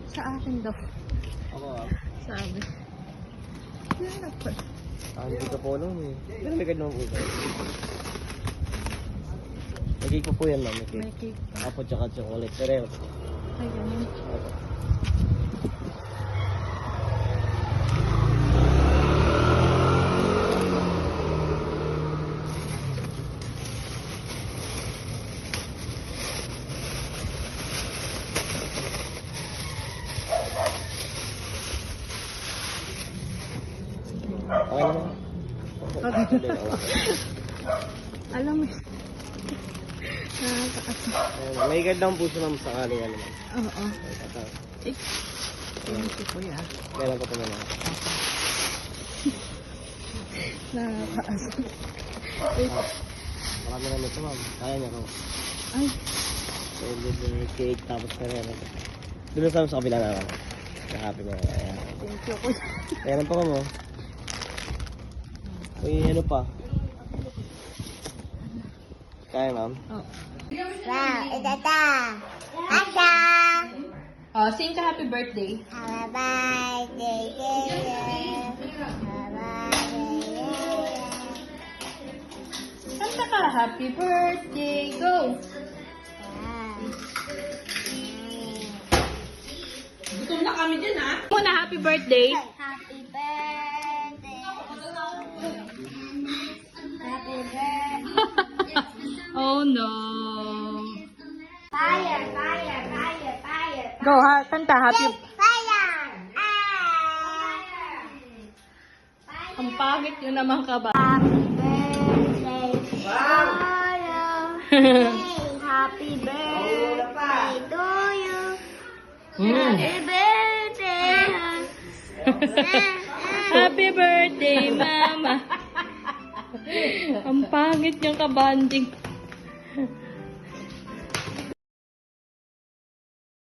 Sa akin daw. Ako Sabi. Yan ako. hindi ka po lang eh. Pero may ganun po kayo. May cake po yan ma'am. May cake pa. Apo tsaka chocolate. Pero Ay, ganun. okay naman. Okay. Alam mo. Nakakaasa. May guard down po siya ma'am sakali ano ma'am. Oo. Eh. Thank you, kuya. Kailan ko po naman. Nakakaasa. Marami naman ito ma'am. Kaya niya ko. Ay. May cake tapos pero doon sa kabila na lang. Happy mo. Ayan. Thank you, kuya. Ayan po mo. Uy, ano pa? Kaya ma'am? Oh. Wow, itata. Asha. Oh, sing ka happy birthday. Happy birthday to you. Happy birthday. Kanta ka, happy birthday. Go. Gutom na kami dyan, ha? Muna, happy birthday. Happy birthday. Happy birthday. Oh, no. Fire, fire, fire, fire. Go, ha? Kanta, happy... Fire. Ang pangit yun naman ka ba? Happy birthday. Wow. Happy birthday to you. Happy birthday. Happy birthday, mama. Ang pangit niyang kabanding.